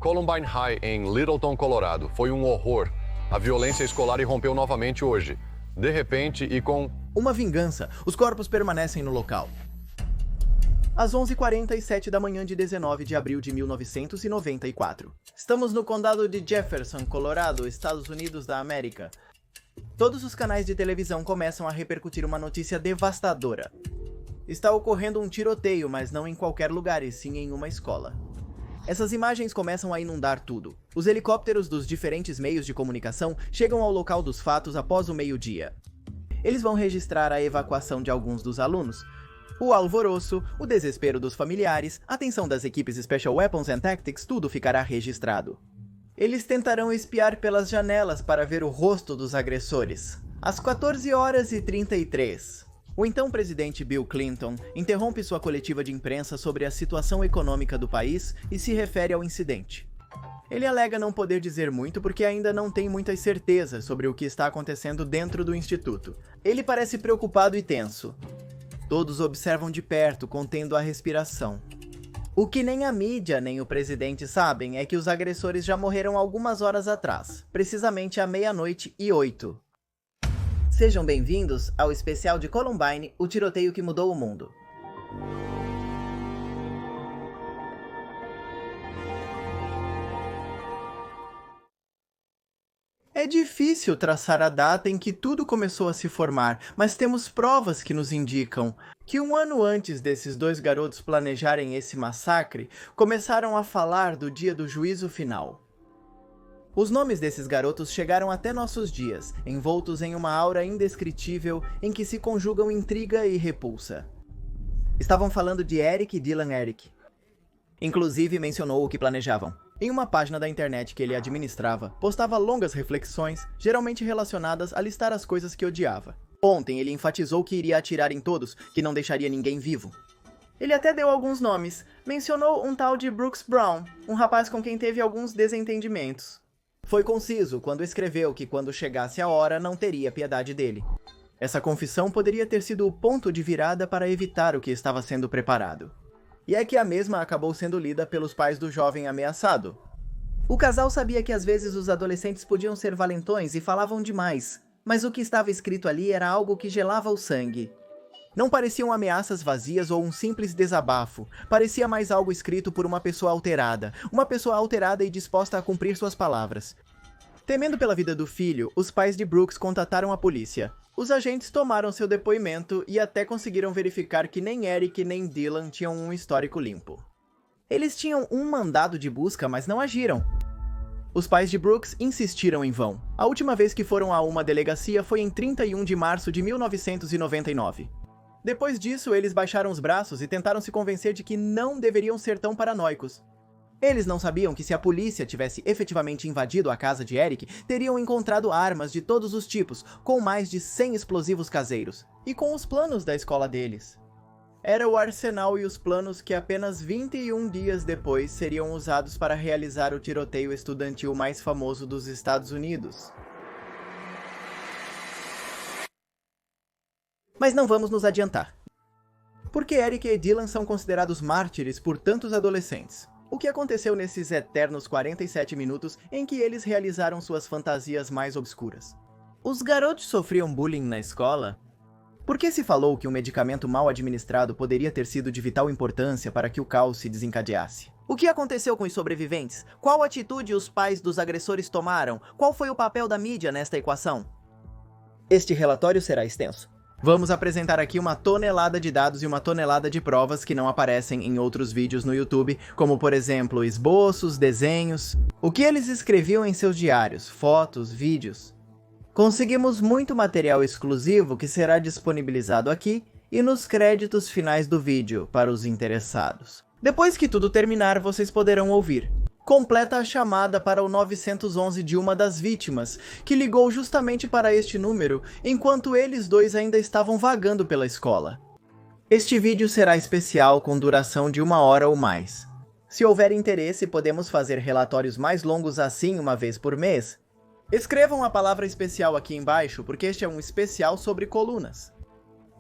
Columbine High, em Littleton, Colorado, foi um horror. A violência escolar irrompeu novamente hoje. De repente e com... uma vingança. Os corpos permanecem no local. Às 11h47 da manhã de 19 de abril de 1994. Estamos no condado de Jefferson, Colorado, Estados Unidos da América. Todos os canais de televisão começam a repercutir uma notícia devastadora. Está ocorrendo um tiroteio, mas não em qualquer lugar, e sim em uma escola. Essas imagens começam a inundar tudo. Os helicópteros dos diferentes meios de comunicação chegam ao local dos fatos após o meio-dia. Eles vão registrar a evacuação de alguns dos alunos, o alvoroço, o desespero dos familiares, a tensão das equipes Special Weapons and Tactics, tudo ficará registrado. Eles tentarão espiar pelas janelas para ver o rosto dos agressores. Às 14h33, o então presidente Bill Clinton interrompe sua coletiva de imprensa sobre a situação econômica do país e se refere ao incidente. Ele alega não poder dizer muito porque ainda não tem muitas certezas sobre o que está acontecendo dentro do instituto. Ele parece preocupado e tenso. Todos observam de perto, contendo a respiração. O que nem a mídia nem o presidente sabem é que os agressores já morreram algumas horas atrás, precisamente à 00:08. Sejam bem-vindos ao especial de Columbine, o tiroteio que mudou o mundo. É difícil traçar a data em que tudo começou a se formar, mas temos provas que nos indicam que um ano antes desses dois garotos planejarem esse massacre, começaram a falar do dia do juízo final. Os nomes desses garotos chegaram até nossos dias, envoltos em uma aura indescritível em que se conjugam intriga e repulsa. Estavam falando de Eric e Dylan Eric. Inclusive mencionou o que planejavam. Em uma página da internet que ele administrava, postava longas reflexões, geralmente relacionadas a listar as coisas que odiava. Ontem ele enfatizou que iria atirar em todos, que não deixaria ninguém vivo. Ele até deu alguns nomes, mencionou um tal de Brooks Brown, um rapaz com quem teve alguns desentendimentos. Foi conciso quando escreveu que quando chegasse a hora não teria piedade dele. Essa confissão poderia ter sido o ponto de virada para evitar o que estava sendo preparado. E é que a mesma acabou sendo lida pelos pais do jovem ameaçado. O casal sabia que às vezes os adolescentes podiam ser valentões e falavam demais, mas o que estava escrito ali era algo que gelava o sangue. Não pareciam ameaças vazias ou um simples desabafo, parecia mais algo escrito por uma pessoa alterada e disposta a cumprir suas palavras. Temendo pela vida do filho, os pais de Brooks contataram a polícia. Os agentes tomaram seu depoimento e até conseguiram verificar que nem Eric nem Dylan tinham um histórico limpo. Eles tinham um mandado de busca, mas não agiram. Os pais de Brooks insistiram em vão. A última vez que foram a uma delegacia foi em 31 de março de 1999. Depois disso, eles baixaram os braços e tentaram se convencer de que não deveriam ser tão paranoicos. Eles não sabiam que se a polícia tivesse efetivamente invadido a casa de Eric, teriam encontrado armas de todos os tipos, com mais de 100 explosivos caseiros, e com os planos da escola deles. Era o arsenal e os planos que apenas 21 dias depois seriam usados para realizar o tiroteio estudantil mais famoso dos Estados Unidos. Mas não vamos nos adiantar. Porque Eric e Dylan são considerados mártires por tantos adolescentes. O que aconteceu nesses eternos 47 minutos em que eles realizaram suas fantasias mais obscuras? Os garotos sofriam bullying na escola? Por que se falou que um medicamento mal administrado poderia ter sido de vital importância para que o caos se desencadeasse? O que aconteceu com os sobreviventes? Qual atitude os pais dos agressores tomaram? Qual foi o papel da mídia nesta equação? Este relatório será extenso. Vamos apresentar aqui uma tonelada de dados e uma tonelada de provas que não aparecem em outros vídeos no YouTube, como por exemplo, esboços, desenhos, o que eles escreviam em seus diários, fotos, vídeos. Conseguimos muito material exclusivo que será disponibilizado aqui e nos créditos finais do vídeo para os interessados. Depois que tudo terminar, vocês poderão ouvir. Completa a chamada para o 911 de uma das vítimas, que ligou justamente para este número, enquanto eles dois ainda estavam vagando pela escola. Este vídeo será especial com duração de 1 hora ou mais. Se houver interesse, podemos fazer relatórios mais longos assim uma vez por mês. Escrevam a palavra especial aqui embaixo, porque este é um especial sobre colunas.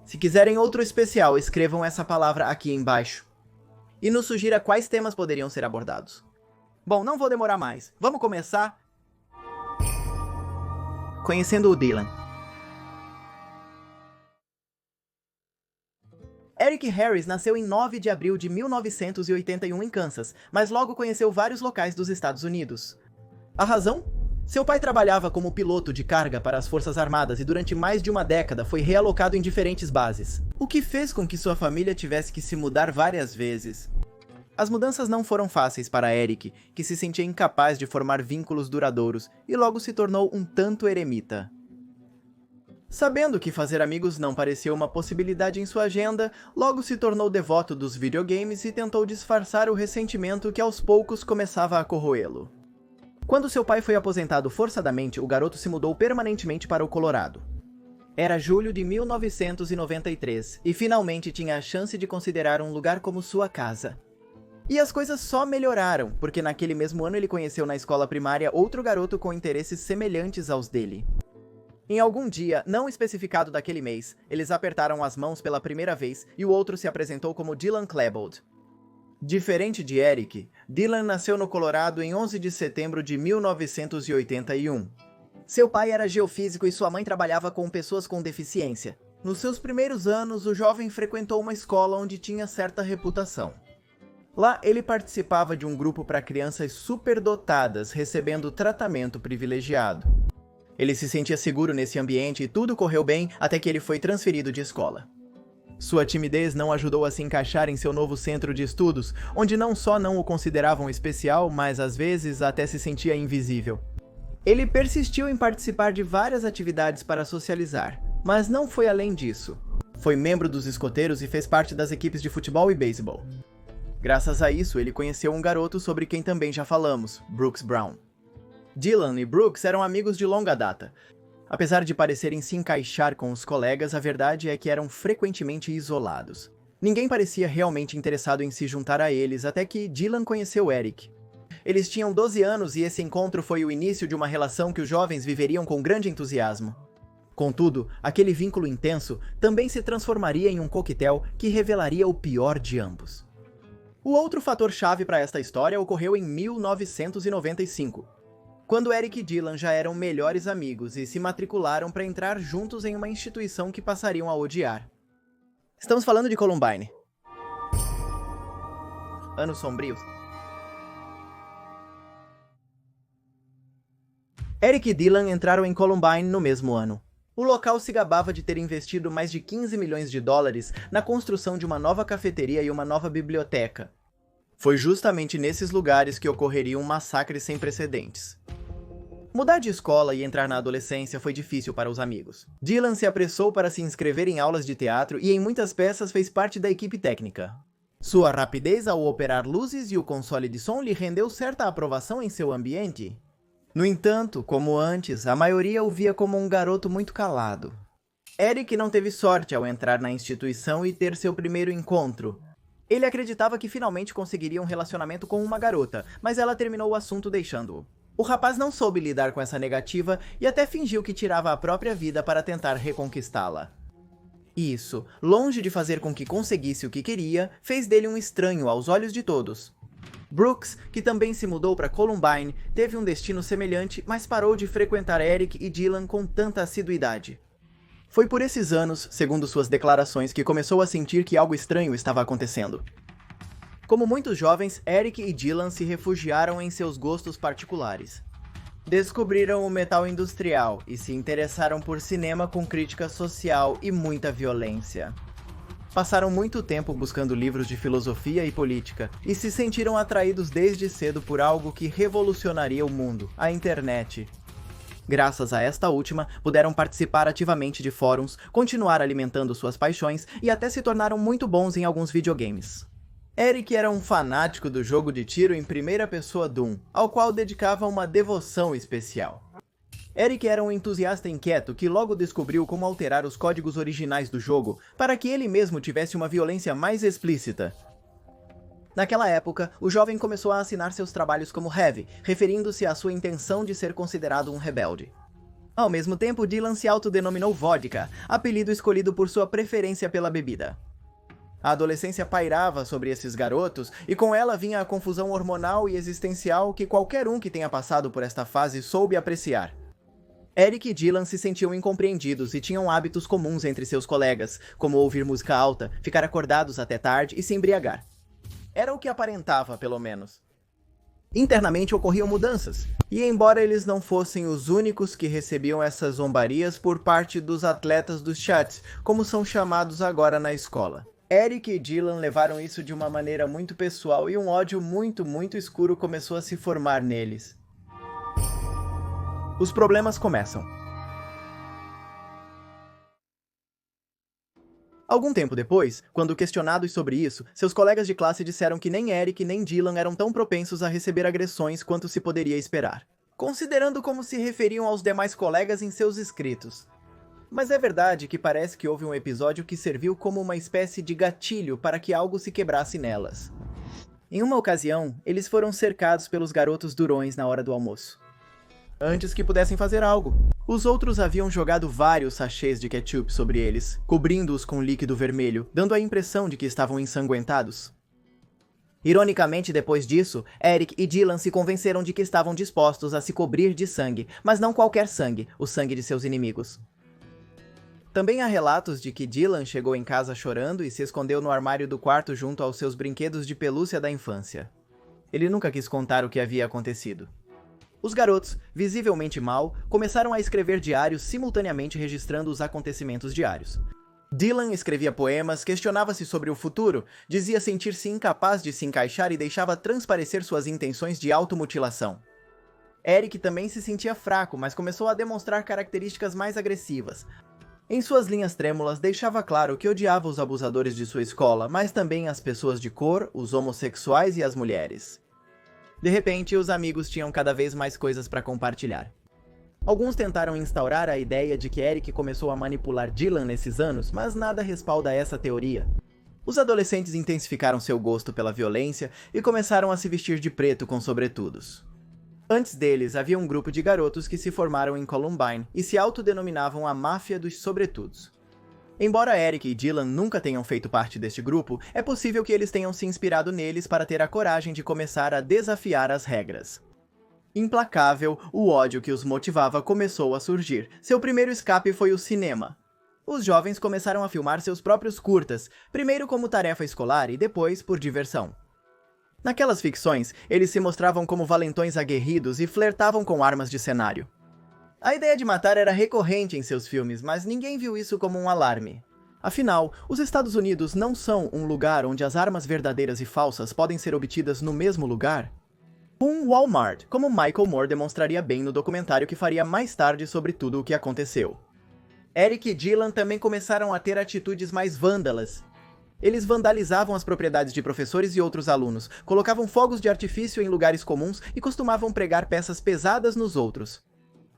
Se quiserem outro especial, escrevam essa palavra aqui embaixo. E nos sugira quais temas poderiam ser abordados. Bom, não vou demorar mais. Vamos começar conhecendo o Dylan. Eric Harris nasceu em 9 de abril de 1981 em Kansas, mas logo conheceu vários locais dos Estados Unidos. A razão? Seu pai trabalhava como piloto de carga para as Forças Armadas e durante mais de uma década foi realocado em diferentes bases, o que fez com que sua família tivesse que se mudar várias vezes. As mudanças não foram fáceis para Eric, que se sentia incapaz de formar vínculos duradouros e logo se tornou um tanto eremita. Sabendo que fazer amigos não parecia uma possibilidade em sua agenda, logo se tornou devoto dos videogames e tentou disfarçar o ressentimento que aos poucos começava a corroê-lo. Quando seu pai foi aposentado forçadamente, o garoto se mudou permanentemente para o Colorado. Era julho de 1993 e finalmente tinha a chance de considerar um lugar como sua casa. E as coisas só melhoraram, porque naquele mesmo ano ele conheceu na escola primária outro garoto com interesses semelhantes aos dele. Em algum dia, não especificado daquele mês, eles apertaram as mãos pela primeira vez e o outro se apresentou como Dylan Klebold. Diferente de Eric, Dylan nasceu no Colorado em 11 de setembro de 1981. Seu pai era geofísico e sua mãe trabalhava com pessoas com deficiência. Nos seus primeiros anos, o jovem frequentou uma escola onde tinha certa reputação. Lá, ele participava de um grupo para crianças superdotadas, recebendo tratamento privilegiado. Ele se sentia seguro nesse ambiente e tudo correu bem até que ele foi transferido de escola. Sua timidez não ajudou a se encaixar em seu novo centro de estudos, onde não só não o consideravam especial, mas às vezes até se sentia invisível. Ele persistiu em participar de várias atividades para socializar, mas não foi além disso. Foi membro dos escoteiros e fez parte das equipes de futebol e beisebol. Graças a isso, ele conheceu um garoto sobre quem também já falamos, Brooks Brown. Dylan e Brooks eram amigos de longa data. Apesar de parecerem se encaixar com os colegas, a verdade é que eram frequentemente isolados. Ninguém parecia realmente interessado em se juntar a eles, até que Dylan conheceu Eric. Eles tinham 12 anos e esse encontro foi o início de uma relação que os jovens viveriam com grande entusiasmo. Contudo, aquele vínculo intenso também se transformaria em um coquetel que revelaria o pior de ambos. O outro fator-chave para esta história ocorreu em 1995. Quando Eric e Dylan já eram melhores amigos e se matricularam para entrar juntos em uma instituição que passariam a odiar. Estamos falando de Columbine. Anos sombrios. Eric e Dylan entraram em Columbine no mesmo ano. O local se gabava de ter investido mais de 15 milhões de dólares na construção de uma nova cafeteria e uma nova biblioteca. Foi justamente nesses lugares que ocorreria um massacre sem precedentes. Mudar de escola e entrar na adolescência foi difícil para os amigos. Dylan se apressou para se inscrever em aulas de teatro e em muitas peças fez parte da equipe técnica. Sua rapidez ao operar luzes e o console de som lhe rendeu certa aprovação em seu ambiente. No entanto, como antes, a maioria o via como um garoto muito calado. Eric não teve sorte ao entrar na instituição e ter seu primeiro encontro. Ele acreditava que finalmente conseguiria um relacionamento com uma garota, mas ela terminou o assunto deixando-o. O rapaz não soube lidar com essa negativa e até fingiu que tirava a própria vida para tentar reconquistá-la. Isso, longe de fazer com que conseguisse o que queria, fez dele um estranho aos olhos de todos. Brooks, que também se mudou para Columbine, teve um destino semelhante, mas parou de frequentar Eric e Dylan com tanta assiduidade. Foi por esses anos, segundo suas declarações, que começou a sentir que algo estranho estava acontecendo. Como muitos jovens, Eric e Dylan se refugiaram em seus gostos particulares. Descobriram o metal industrial e se interessaram por cinema com crítica social e muita violência. Passaram muito tempo buscando livros de filosofia e política e se sentiram atraídos desde cedo por algo que revolucionaria o mundo, a internet. Graças a esta última, puderam participar ativamente de fóruns, continuar alimentando suas paixões e até se tornaram muito bons em alguns videogames. Eric era um fanático do jogo de tiro em primeira pessoa Doom, ao qual dedicava uma devoção especial. Eric era um entusiasta inquieto que logo descobriu como alterar os códigos originais do jogo para que ele mesmo tivesse uma violência mais explícita. Naquela época, o jovem começou a assinar seus trabalhos como Heavy, referindo-se à sua intenção de ser considerado um rebelde. Ao mesmo tempo, Dylan se autodenominou Vodka, apelido escolhido por sua preferência pela bebida. A adolescência pairava sobre esses garotos, e com ela vinha a confusão hormonal e existencial que qualquer um que tenha passado por esta fase soube apreciar. Eric e Dylan se sentiam incompreendidos e tinham hábitos comuns entre seus colegas, como ouvir música alta, ficar acordados até tarde e se embriagar. Era o que aparentava, pelo menos. Internamente ocorriam mudanças, e embora eles não fossem os únicos que recebiam essas zombarias por parte dos atletas dos chats, como são chamados agora na escola. Eric e Dylan levaram isso de uma maneira muito pessoal e um ódio muito escuro começou a se formar neles. Os problemas começam. Algum tempo depois, quando questionados sobre isso, seus colegas de classe disseram que nem Eric nem Dylan eram tão propensos a receber agressões quanto se poderia esperar, considerando como se referiam aos demais colegas em seus escritos. Mas é verdade que parece que houve um episódio que serviu como uma espécie de gatilho para que algo se quebrasse nelas. Em uma ocasião, eles foram cercados pelos garotos durões na hora do almoço. Antes que pudessem fazer algo, os outros haviam jogado vários sachês de ketchup sobre eles, cobrindo-os com líquido vermelho, dando a impressão de que estavam ensanguentados. Ironicamente, depois disso, Eric e Dylan se convenceram de que estavam dispostos a se cobrir de sangue, mas não qualquer sangue, o sangue de seus inimigos. Também há relatos de que Dylan chegou em casa chorando e se escondeu no armário do quarto junto aos seus brinquedos de pelúcia da infância. Ele nunca quis contar o que havia acontecido. Os garotos, visivelmente mal, começaram a escrever diários simultaneamente registrando os acontecimentos diários. Dylan escrevia poemas, questionava-se sobre o futuro, dizia sentir-se incapaz de se encaixar e deixava transparecer suas intenções de automutilação. Eric também se sentia fraco, mas começou a demonstrar características mais agressivas. Em suas linhas trêmulas, deixava claro que odiava os abusadores de sua escola, mas também as pessoas de cor, os homossexuais e as mulheres. De repente, os amigos tinham cada vez mais coisas para compartilhar. Alguns tentaram instaurar a ideia de que Eric começou a manipular Dylan nesses anos, mas nada respalda essa teoria. Os adolescentes intensificaram seu gosto pela violência e começaram a se vestir de preto com sobretudos. Antes deles, havia um grupo de garotos que se formaram em Columbine e se autodenominavam a Máfia dos Sobretudos. Embora Eric e Dylan nunca tenham feito parte deste grupo, é possível que eles tenham se inspirado neles para ter a coragem de começar a desafiar as regras. Implacável, o ódio que os motivava começou a surgir. Seu primeiro escape foi o cinema. Os jovens começaram a filmar seus próprios curtas, primeiro como tarefa escolar e depois por diversão. Naquelas ficções, eles se mostravam como valentões aguerridos e flertavam com armas de cenário. A ideia de matar era recorrente em seus filmes, mas ninguém viu isso como um alarme. Afinal, os Estados Unidos não são um lugar onde as armas verdadeiras e falsas podem ser obtidas no mesmo lugar. Um Walmart, como Michael Moore demonstraria bem no documentário que faria mais tarde sobre tudo o que aconteceu. Eric e Dylan também começaram a ter atitudes mais vândalas. Eles vandalizavam as propriedades de professores e outros alunos, colocavam fogos de artifício em lugares comuns e costumavam pregar peças pesadas nos outros.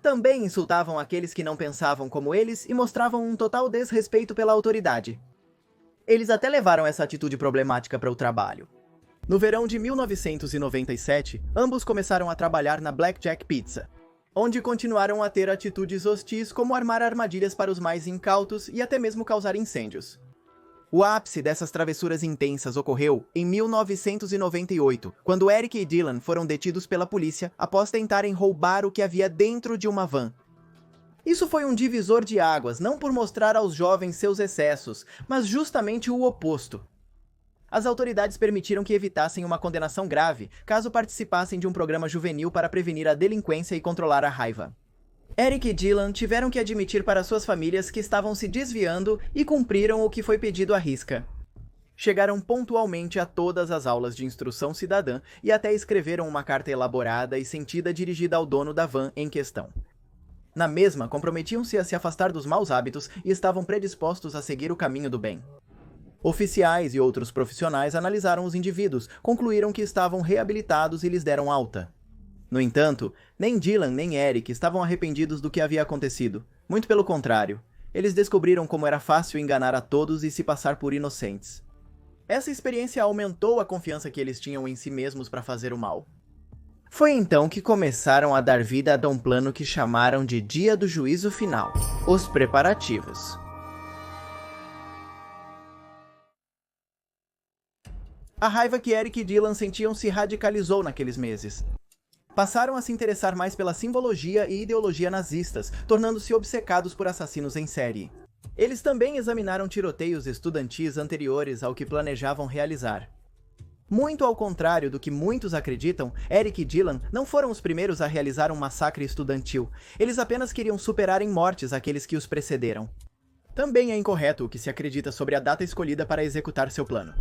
Também insultavam aqueles que não pensavam como eles e mostravam um total desrespeito pela autoridade. Eles até levaram essa atitude problemática para o trabalho. No verão de 1997, ambos começaram a trabalhar na Blackjack Pizza, onde continuaram a ter atitudes hostis como armar armadilhas para os mais incautos e até mesmo causar incêndios. O ápice dessas travessuras intensas ocorreu em 1998, quando Eric e Dylan foram detidos pela polícia após tentarem roubar o que havia dentro de uma van. Isso foi um divisor de águas, não por mostrar aos jovens seus excessos, mas justamente o oposto. As autoridades permitiram que evitassem uma condenação grave, caso participassem de um programa juvenil para prevenir a delinquência e controlar a raiva. Eric e Dylan tiveram que admitir para suas famílias que estavam se desviando e cumpriram o que foi pedido à risca. Chegaram pontualmente a todas as aulas de instrução cidadã e até escreveram uma carta elaborada e sentida dirigida ao dono da van em questão. Na mesma, comprometiam-se a se afastar dos maus hábitos e estavam predispostos a seguir o caminho do bem. Oficiais e outros profissionais analisaram os indivíduos, concluíram que estavam reabilitados e lhes deram alta. No entanto, nem Dylan nem Eric estavam arrependidos do que havia acontecido. Muito pelo contrário, eles descobriram como era fácil enganar a todos e se passar por inocentes. Essa experiência aumentou a confiança que eles tinham em si mesmos para fazer o mal. Foi então que começaram a dar vida a um plano que chamaram de Dia do Juízo Final, os preparativos. A raiva que Eric e Dylan sentiam se radicalizou naqueles meses. Passaram a se interessar mais pela simbologia e ideologia nazistas, tornando-se obcecados por assassinos em série. Eles também examinaram tiroteios estudantis anteriores ao que planejavam realizar. Muito ao contrário do que muitos acreditam, Eric e Dylan não foram os primeiros a realizar um massacre estudantil. Eles apenas queriam superar em mortes aqueles que os precederam. Também é incorreto o que se acredita sobre a data escolhida para executar seu plano.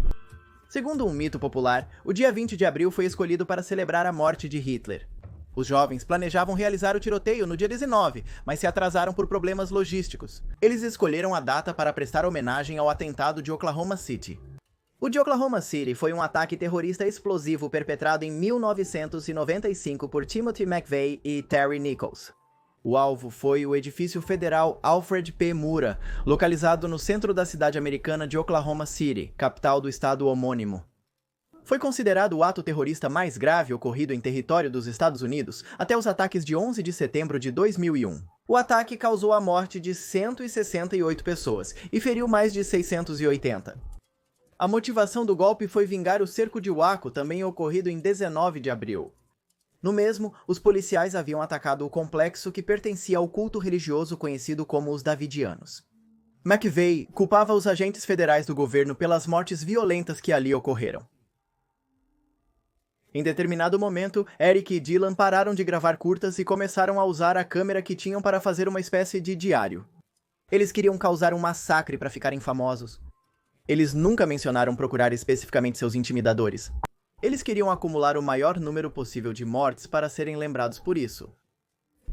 Segundo um mito popular, o dia 20 de abril foi escolhido para celebrar a morte de Hitler. Os jovens planejavam realizar o tiroteio no dia 19, mas se atrasaram por problemas logísticos. Eles escolheram a data para prestar homenagem ao atentado de Oklahoma City. O de Oklahoma City foi um ataque terrorista explosivo perpetrado em 1995 por Timothy McVeigh e Terry Nichols. O alvo foi o edifício federal Alfred P. Murrah, localizado no centro da cidade americana de Oklahoma City, capital do estado homônimo. Foi considerado o ato terrorista mais grave ocorrido em território dos Estados Unidos até os ataques de 11 de setembro de 2001. O ataque causou a morte de 168 pessoas e feriu mais de 680. A motivação do golpe foi vingar o cerco de Waco, também ocorrido em 19 de abril. No mesmo, os policiais haviam atacado o complexo que pertencia ao culto religioso conhecido como os Davidianos. McVeigh culpava os agentes federais do governo pelas mortes violentas que ali ocorreram. Em determinado momento, Eric e Dylan pararam de gravar curtas e começaram a usar a câmera que tinham para fazer uma espécie de diário. Eles queriam causar um massacre para ficarem famosos. Eles nunca mencionaram procurar especificamente seus intimidadores. Eles queriam acumular o maior número possível de mortes para serem lembrados por isso.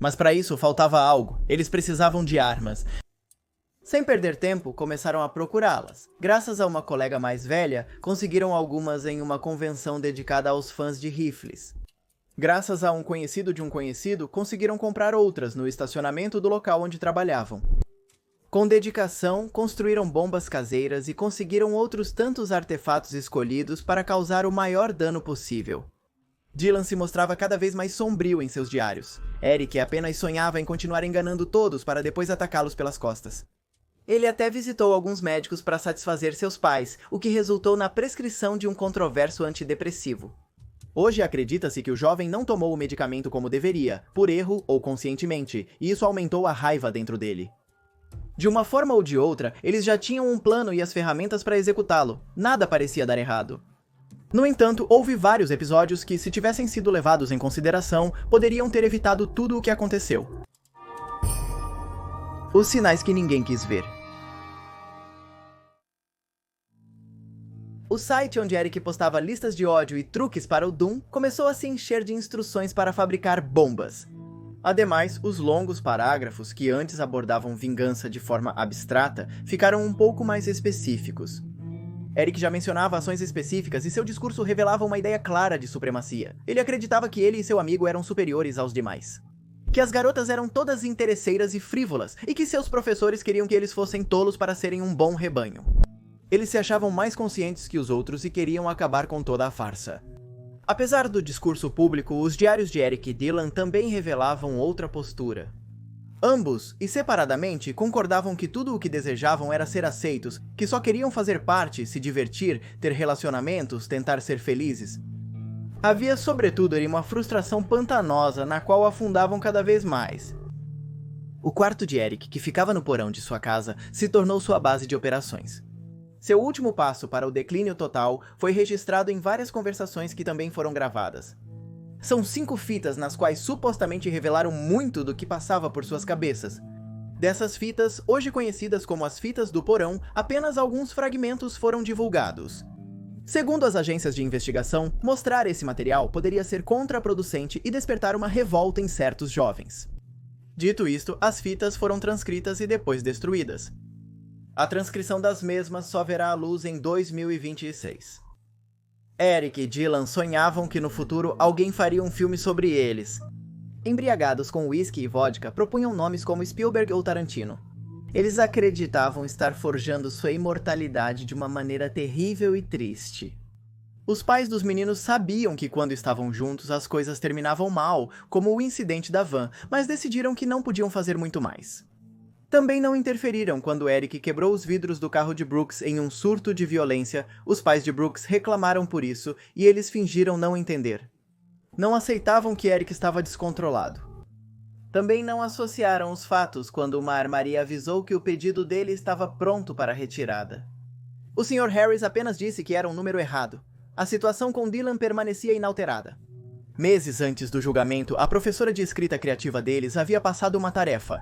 Mas para isso faltava algo. Eles precisavam de armas. Sem perder tempo, começaram a procurá-las. Graças a uma colega mais velha, conseguiram algumas em uma convenção dedicada aos fãs de rifles. Graças a um conhecido de um conhecido, conseguiram comprar outras no estacionamento do local onde trabalhavam. Com dedicação, construíram bombas caseiras e conseguiram outros tantos artefatos escolhidos para causar o maior dano possível. Dylan se mostrava cada vez mais sombrio em seus diários. Eric apenas sonhava em continuar enganando todos para depois atacá-los pelas costas. Ele até visitou alguns médicos para satisfazer seus pais, o que resultou na prescrição de um controverso antidepressivo. Hoje acredita-se que o jovem não tomou o medicamento como deveria, por erro ou conscientemente, e isso aumentou a raiva dentro dele. De uma forma ou de outra, eles já tinham um plano e as ferramentas para executá-lo. Nada parecia dar errado. No entanto, houve vários episódios que, se tivessem sido levados em consideração, poderiam ter evitado tudo o que aconteceu. Os sinais que ninguém quis ver. O site onde Eric postava listas de ódio e truques para o Doom começou a se encher de instruções para fabricar bombas. Ademais, os longos parágrafos que antes abordavam vingança de forma abstrata ficaram um pouco mais específicos. Eric já mencionava ações específicas e seu discurso revelava uma ideia clara de supremacia. Ele acreditava que ele e seu amigo eram superiores aos demais. Que as garotas eram todas interesseiras e frívolas, e que seus professores queriam que eles fossem tolos para serem um bom rebanho. Eles se achavam mais conscientes que os outros e queriam acabar com toda a farsa. Apesar do discurso público, os diários de Eric e Dylan também revelavam outra postura. Ambos, e separadamente, concordavam que tudo o que desejavam era ser aceitos, que só queriam fazer parte, se divertir, ter relacionamentos, tentar ser felizes. Havia sobretudo uma frustração pantanosa na qual afundavam cada vez mais. O quarto de Eric, que ficava no porão de sua casa, se tornou sua base de operações. Seu último passo para o declínio total foi registrado em várias conversações que também foram gravadas. São 5 fitas nas quais supostamente revelaram muito do que passava por suas cabeças. Dessas fitas, hoje conhecidas como as fitas do porão, apenas alguns fragmentos foram divulgados. Segundo as agências de investigação, mostrar esse material poderia ser contraproducente e despertar uma revolta em certos jovens. Dito isto, as fitas foram transcritas e depois destruídas. A transcrição das mesmas só verá a luz em 2026. Eric e Dylan sonhavam que no futuro alguém faria um filme sobre eles. Embriagados com uísque e vodka, propunham nomes como Spielberg ou Tarantino. Eles acreditavam estar forjando sua imortalidade de uma maneira terrível e triste. Os pais dos meninos sabiam que quando estavam juntos as coisas terminavam mal, como o incidente da van, mas decidiram que não podiam fazer muito mais. Também não interferiram quando Eric quebrou os vidros do carro de Brooks em um surto de violência. Os pais de Brooks reclamaram por isso e eles fingiram não entender. Não aceitavam que Eric estava descontrolado. Também não associaram os fatos quando uma armaria avisou que o pedido dele estava pronto para retirada. O Sr. Harris apenas disse que era um número errado. A situação com Dylan permanecia inalterada. Meses antes do julgamento, a professora de escrita criativa deles havia passado uma tarefa.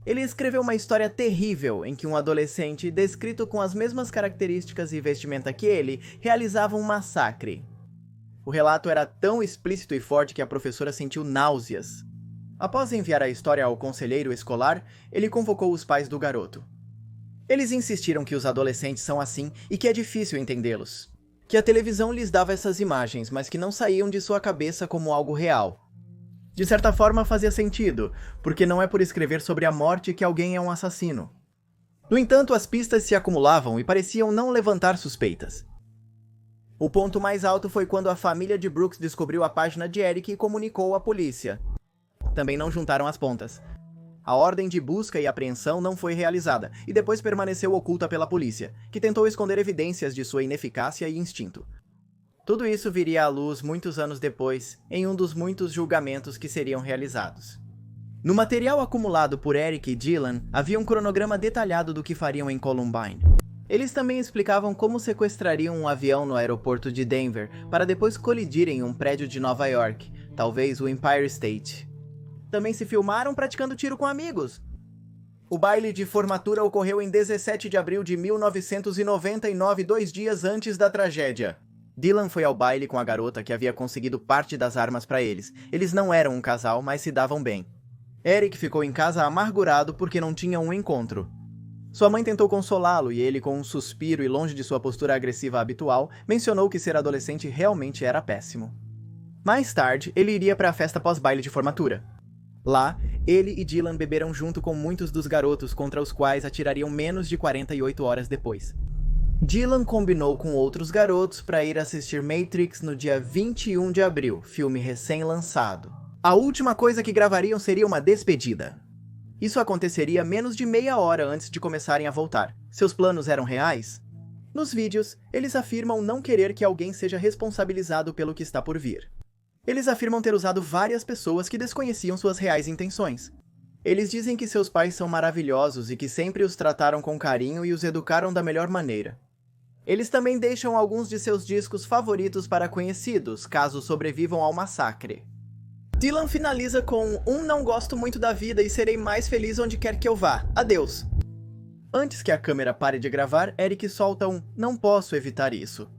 Ele escreveu uma história terrível em que um adolescente, descrito com as mesmas características e vestimenta que ele, realizava um massacre. O relato era tão explícito e forte que a professora sentiu náuseas. Após enviar a história ao conselheiro escolar, ele convocou os pais do garoto. Eles insistiram que os adolescentes são assim e que é difícil entendê-los. Que a televisão lhes dava essas imagens, mas que não saíam de sua cabeça como algo real. De certa forma fazia sentido, porque não é por escrever sobre a morte que alguém é um assassino. No entanto, as pistas se acumulavam e pareciam não levantar suspeitas. O ponto mais alto foi quando a família de Brooks descobriu a página de Eric e comunicou à polícia. Também não juntaram as pontas. A ordem de busca e apreensão não foi realizada, e depois permaneceu oculta pela polícia, que tentou esconder evidências de sua ineficácia e instinto. Tudo isso viria à luz muitos anos depois, em um dos muitos julgamentos que seriam realizados. No material acumulado por Eric e Dylan, havia um cronograma detalhado do que fariam em Columbine. Eles também explicavam como sequestrariam um avião no aeroporto de Denver, para depois colidir em um prédio de Nova York, talvez o Empire State. Também se filmaram praticando tiro com amigos. O baile de formatura ocorreu em 17 de abril de 1999, 2 dias antes da tragédia. Dylan foi ao baile com a garota que havia conseguido parte das armas para eles. Eles não eram um casal, mas se davam bem. Eric ficou em casa amargurado porque não tinha um encontro. Sua mãe tentou consolá-lo e ele, com um suspiro e longe de sua postura agressiva habitual, mencionou que ser adolescente realmente era péssimo. Mais tarde, ele iria para a festa pós-baile de formatura. Lá, ele e Dylan beberam junto com muitos dos garotos contra os quais atirariam menos de 48 horas depois. Dylan combinou com outros garotos para ir assistir Matrix no dia 21 de abril, filme recém-lançado. A última coisa que gravariam seria uma despedida. Isso aconteceria menos de meia hora antes de começarem a voltar. Seus planos eram reais? Nos vídeos, eles afirmam não querer que alguém seja responsabilizado pelo que está por vir. Eles afirmam ter usado várias pessoas que desconheciam suas reais intenções. Eles dizem que seus pais são maravilhosos e que sempre os trataram com carinho e os educaram da melhor maneira. Eles também deixam alguns de seus discos favoritos para conhecidos, caso sobrevivam ao massacre. Dylan finaliza com não gosto muito da vida e serei mais feliz onde quer que eu vá. Adeus. Antes que a câmera pare de gravar, Eric solta não posso evitar isso.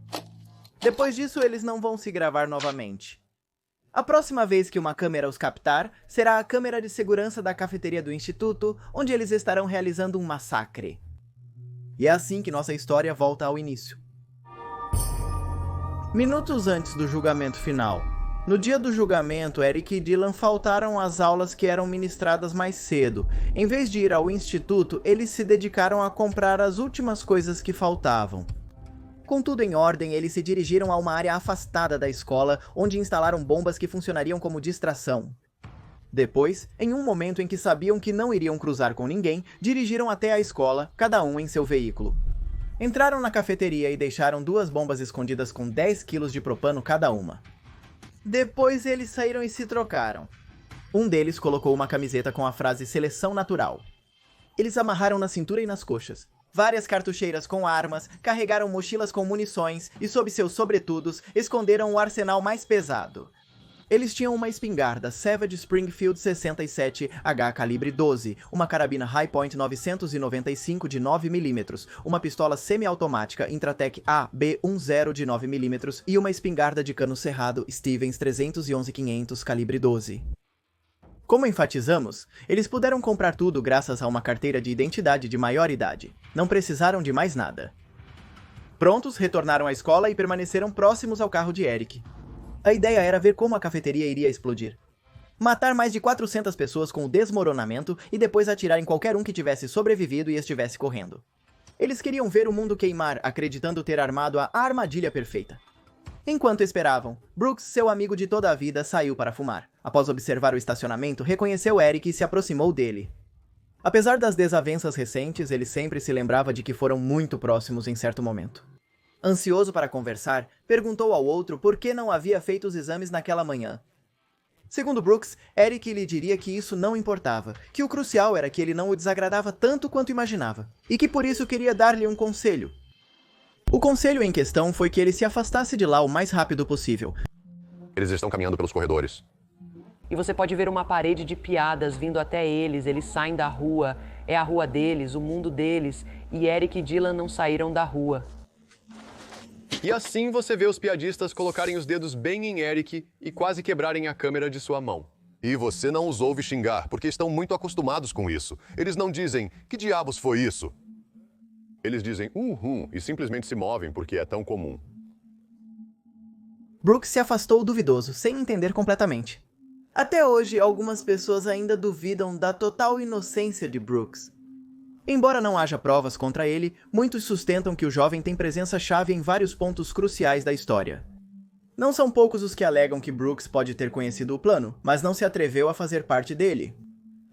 Depois disso, eles não vão se gravar novamente. A próxima vez que uma câmera os captar, será a câmera de segurança da cafeteria do instituto, onde eles estarão realizando um massacre. E é assim que nossa história volta ao início. Minutos antes do julgamento final. No dia do julgamento, Eric e Dylan faltaram às aulas que eram ministradas mais cedo. Em vez de ir ao instituto, eles se dedicaram a comprar as últimas coisas que faltavam. Com tudo em ordem, eles se dirigiram a uma área afastada da escola, onde instalaram bombas que funcionariam como distração. Depois, em um momento em que sabiam que não iriam cruzar com ninguém, dirigiram até a escola, cada um em seu veículo. Entraram na cafeteria e deixaram 2 bombas escondidas com 10 quilos de propano cada uma. Depois eles saíram e se trocaram. Um deles colocou uma camiseta com a frase Seleção Natural. Eles amarraram na cintura e nas coxas. Várias cartucheiras com armas, carregaram mochilas com munições e, sob seus sobretudos, esconderam o arsenal mais pesado. Eles tinham uma espingarda Savage Springfield 67 H calibre 12, uma carabina Hi-Point 995 de 9mm, uma pistola semiautomática Intratec AB10 de 9mm e uma espingarda de cano cerrado Stevens 311-500 calibre 12. Como enfatizamos, eles puderam comprar tudo graças a uma carteira de identidade de maior idade. Não precisaram de mais nada. Prontos, retornaram à escola e permaneceram próximos ao carro de Eric. A ideia era ver como a cafeteria iria explodir. Matar mais de 400 pessoas com o desmoronamento e depois atirar em qualquer um que tivesse sobrevivido e estivesse correndo. Eles queriam ver o mundo queimar, acreditando ter armado a armadilha perfeita. Enquanto esperavam, Brooks, seu amigo de toda a vida, saiu para fumar. Após observar o estacionamento, reconheceu Eric e se aproximou dele. Apesar das desavenças recentes, ele sempre se lembrava de que foram muito próximos em certo momento. Ansioso para conversar, perguntou ao outro por que não havia feito os exames naquela manhã. Segundo Brooks, Eric lhe diria que isso não importava, que o crucial era que ele não o desagradava tanto quanto imaginava, e que por isso queria dar-lhe um conselho. O conselho em questão foi que ele se afastasse de lá o mais rápido possível. Eles estão caminhando pelos corredores. E você pode ver uma parede de piadas vindo até eles, eles saem da rua, é a rua deles, o mundo deles, e Eric e Dylan não saíram da rua. E assim você vê os piadistas colocarem os dedos bem em Eric e quase quebrarem a câmera de sua mão. E você não os ouve xingar, porque estão muito acostumados com isso. Eles não dizem, que diabos foi isso? Eles dizem, e simplesmente se movem porque é tão comum. Brooks se afastou duvidoso, sem entender completamente. Até hoje, algumas pessoas ainda duvidam da total inocência de Brooks. Embora não haja provas contra ele, muitos sustentam que o jovem tem presença-chave em vários pontos cruciais da história. Não são poucos os que alegam que Brooks pode ter conhecido o plano, mas não se atreveu a fazer parte dele.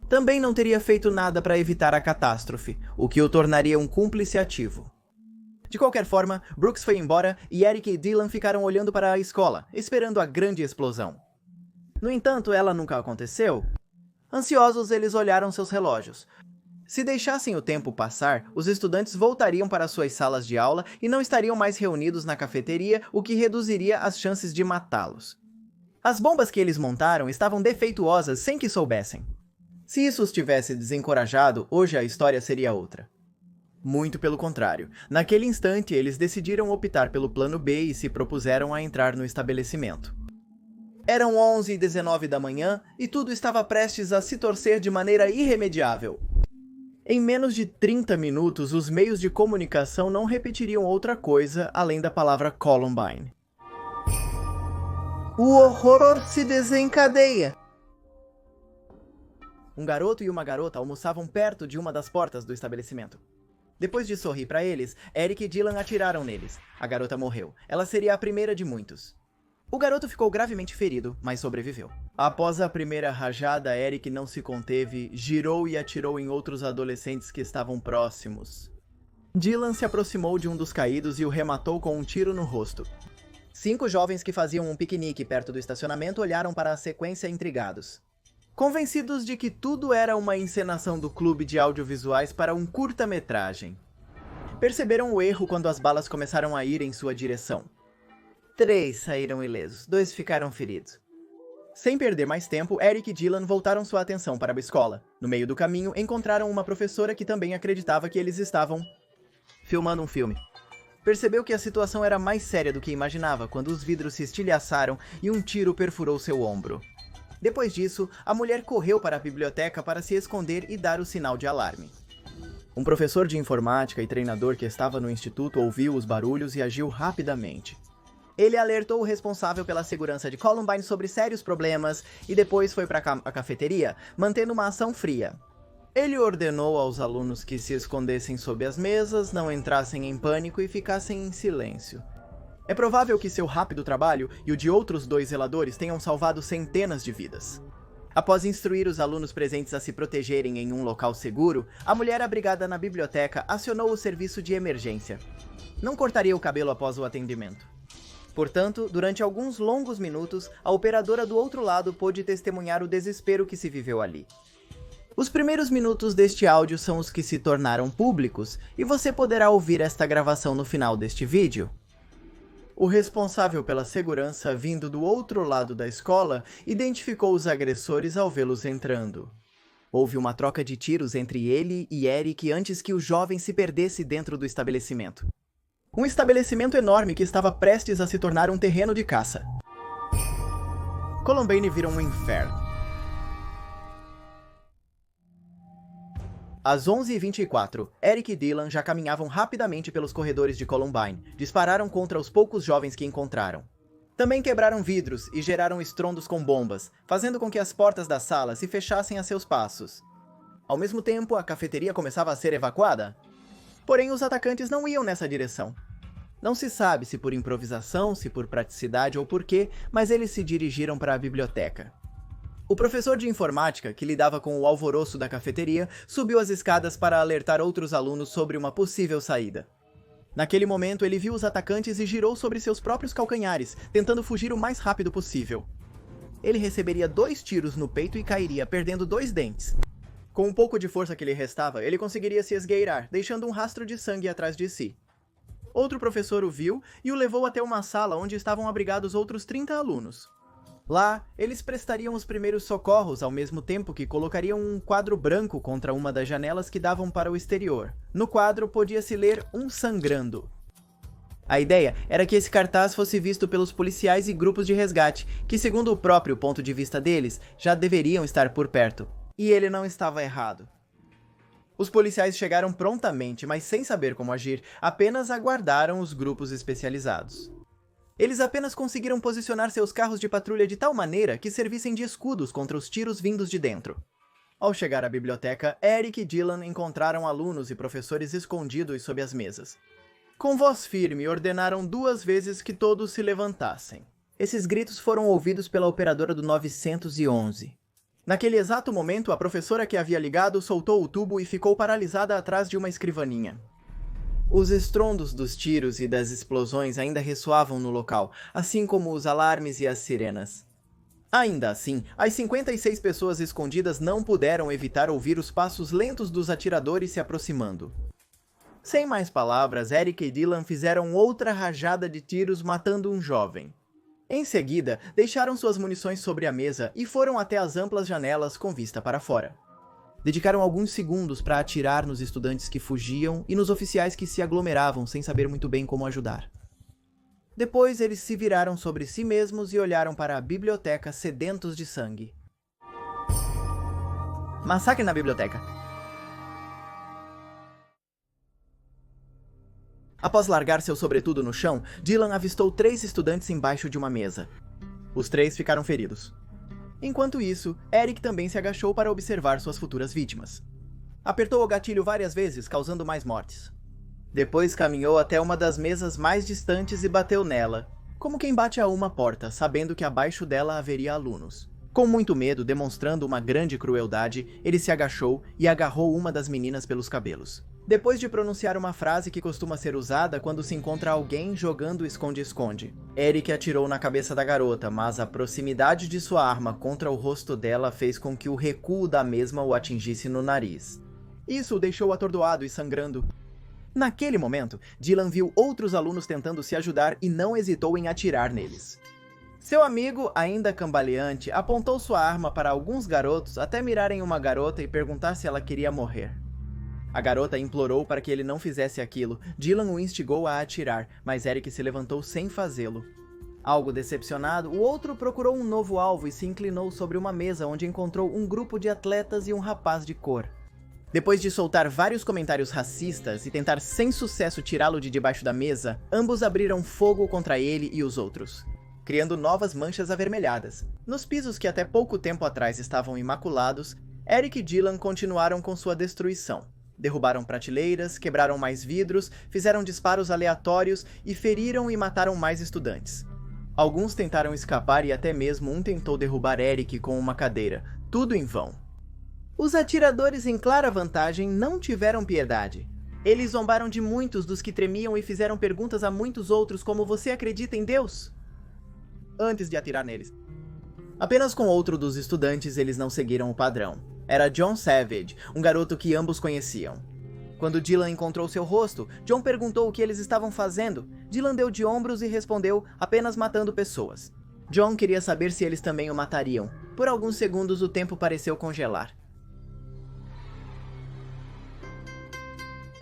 Também não teria feito nada para evitar a catástrofe, o que o tornaria um cúmplice ativo. De qualquer forma, Brooks foi embora e Eric e Dylan ficaram olhando para a escola, esperando a grande explosão. No entanto, ela nunca aconteceu. Ansiosos, eles olharam seus relógios. Se deixassem o tempo passar, os estudantes voltariam para suas salas de aula e não estariam mais reunidos na cafeteria, o que reduziria as chances de matá-los. As bombas que eles montaram estavam defeituosas sem que soubessem. Se isso os tivesse desencorajado, hoje a história seria outra. Muito pelo contrário. Naquele instante, eles decidiram optar pelo plano B e se propuseram a entrar no estabelecimento. Eram 11h19 da manhã e tudo estava prestes a se torcer de maneira irremediável. Em menos de 30 minutos, os meios de comunicação não repetiriam outra coisa além da palavra Columbine. O horror se desencadeia. Um garoto e uma garota almoçavam perto de uma das portas do estabelecimento. Depois de sorrir para eles, Eric e Dylan atiraram neles. A garota morreu. Ela seria a primeira de muitos. O garoto ficou gravemente ferido, mas sobreviveu. Após a primeira rajada, Eric não se conteve, girou e atirou em outros adolescentes que estavam próximos. Dylan se aproximou de um dos caídos e o rematou com um tiro no rosto. 5 jovens que faziam um piquenique perto do estacionamento olharam para a sequência intrigados. Convencidos de que tudo era uma encenação do clube de audiovisuais para um curta-metragem. Perceberam o erro quando as balas começaram a ir em sua direção. 3 saíram ilesos, 2 ficaram feridos. Sem perder mais tempo, Eric e Dylan voltaram sua atenção para a escola. No meio do caminho, encontraram uma professora que também acreditava que eles estavam filmando um filme. Percebeu que a situação era mais séria do que imaginava quando os vidros se estilhaçaram e um tiro perfurou seu ombro. Depois disso, a mulher correu para a biblioteca para se esconder e dar o sinal de alarme. Um professor de informática e treinador que estava no instituto ouviu os barulhos e agiu rapidamente. Ele alertou o responsável pela segurança de Columbine sobre sérios problemas e depois foi para a cafeteria, mantendo uma ação fria. Ele ordenou aos alunos que se escondessem sob as mesas, não entrassem em pânico e ficassem em silêncio. É provável que seu rápido trabalho e o de outros 2 zeladores tenham salvado centenas de vidas. Após instruir os alunos presentes a se protegerem em um local seguro, a mulher abrigada na biblioteca acionou o serviço de emergência. Não cortaria o cabelo após o atendimento. Portanto, durante alguns longos minutos, a operadora do outro lado pôde testemunhar o desespero que se viveu ali. Os primeiros minutos deste áudio são os que se tornaram públicos, e você poderá ouvir esta gravação no final deste vídeo. O responsável pela segurança, vindo do outro lado da escola, identificou os agressores ao vê-los entrando. Houve uma troca de tiros entre ele e Eric antes que o jovem se perdesse dentro do estabelecimento. Um estabelecimento enorme que estava prestes a se tornar um terreno de caça. Columbine vira um inferno. Às 11h24, Eric e Dylan já caminhavam rapidamente pelos corredores de Columbine, dispararam contra os poucos jovens que encontraram. Também quebraram vidros e geraram estrondos com bombas, fazendo com que as portas da sala se fechassem a seus passos. Ao mesmo tempo, a cafeteria começava a ser evacuada. Porém, os atacantes não iam nessa direção. Não se sabe se por improvisação, se por praticidade ou por quê, mas eles se dirigiram para a biblioteca. O professor de informática, que lidava com o alvoroço da cafeteria, subiu as escadas para alertar outros alunos sobre uma possível saída. Naquele momento, ele viu os atacantes e girou sobre seus próprios calcanhares, tentando fugir o mais rápido possível. Ele receberia 2 tiros no peito e cairia, perdendo 2 dentes. Com um pouco de força que lhe restava, ele conseguiria se esgueirar, deixando um rastro de sangue atrás de si. Outro professor o viu e o levou até uma sala onde estavam abrigados outros 30 alunos. Lá, eles prestariam os primeiros socorros ao mesmo tempo que colocariam um quadro branco contra uma das janelas que davam para o exterior. No quadro podia-se ler "Um sangrando". A ideia era que esse cartaz fosse visto pelos policiais e grupos de resgate, que segundo o próprio ponto de vista deles, já deveriam estar por perto. E ele não estava errado. Os policiais chegaram prontamente, mas sem saber como agir, apenas aguardaram os grupos especializados. Eles apenas conseguiram posicionar seus carros de patrulha de tal maneira que servissem de escudos contra os tiros vindos de dentro. Ao chegar à biblioteca, Eric e Dylan encontraram alunos e professores escondidos sob as mesas. Com voz firme, ordenaram 2 vezes que todos se levantassem. Esses gritos foram ouvidos pela operadora do 911. Naquele exato momento, a professora que havia ligado soltou o tubo e ficou paralisada atrás de uma escrivaninha. Os estrondos dos tiros e das explosões ainda ressoavam no local, assim como os alarmes e as sirenas. Ainda assim, as 56 pessoas escondidas não puderam evitar ouvir os passos lentos dos atiradores se aproximando. Sem mais palavras, Eric e Dylan fizeram outra rajada de tiros matando um jovem. Em seguida, deixaram suas munições sobre a mesa e foram até as amplas janelas com vista para fora. Dedicaram alguns segundos para atirar nos estudantes que fugiam e nos oficiais que se aglomeravam sem saber muito bem como ajudar. Depois, eles se viraram sobre si mesmos e olharam para a biblioteca sedentos de sangue. Massacre na biblioteca. Após largar seu sobretudo no chão, Dylan avistou 3 estudantes embaixo de uma mesa. Os 3 ficaram feridos. Enquanto isso, Eric também se agachou para observar suas futuras vítimas. Apertou o gatilho várias vezes, causando mais mortes. Depois caminhou até uma das mesas mais distantes e bateu nela, como quem bate a uma porta, sabendo que abaixo dela haveria alunos. Com muito medo, demonstrando uma grande crueldade, ele se agachou e agarrou uma das meninas pelos cabelos. Depois de pronunciar uma frase que costuma ser usada quando se encontra alguém jogando esconde-esconde, Eric atirou na cabeça da garota, mas a proximidade de sua arma contra o rosto dela fez com que o recuo da mesma o atingisse no nariz. Isso o deixou atordoado e sangrando. Naquele momento, Dylan viu outros alunos tentando se ajudar e não hesitou em atirar neles. Seu amigo, ainda cambaleante, apontou sua arma para alguns garotos até mirarem uma garota e perguntar se ela queria morrer. A garota implorou para que ele não fizesse aquilo. Dylan o instigou a atirar, mas Eric se levantou sem fazê-lo. Algo decepcionado, o outro procurou um novo alvo e se inclinou sobre uma mesa onde encontrou um grupo de atletas e um rapaz de cor. Depois de soltar vários comentários racistas e tentar sem sucesso tirá-lo de debaixo da mesa, ambos abriram fogo contra ele e os outros, criando novas manchas avermelhadas. Nos pisos que até pouco tempo atrás estavam imaculados, Eric e Dylan continuaram com sua destruição. Derrubaram prateleiras, quebraram mais vidros, fizeram disparos aleatórios e feriram e mataram mais estudantes. Alguns tentaram escapar e até mesmo um tentou derrubar Eric com uma cadeira, tudo em vão. Os atiradores em clara vantagem não tiveram piedade. Eles zombaram de muitos dos que tremiam e fizeram perguntas a muitos outros como "Você acredita em Deus?" antes de atirar neles. Apenas com outro dos estudantes eles não seguiram o padrão. Era John Savage, um garoto que ambos conheciam. Quando Dylan encontrou seu rosto, John perguntou o que eles estavam fazendo. Dylan deu de ombros e respondeu, apenas matando pessoas. John queria saber se eles também o matariam. Por alguns segundos o tempo pareceu congelar.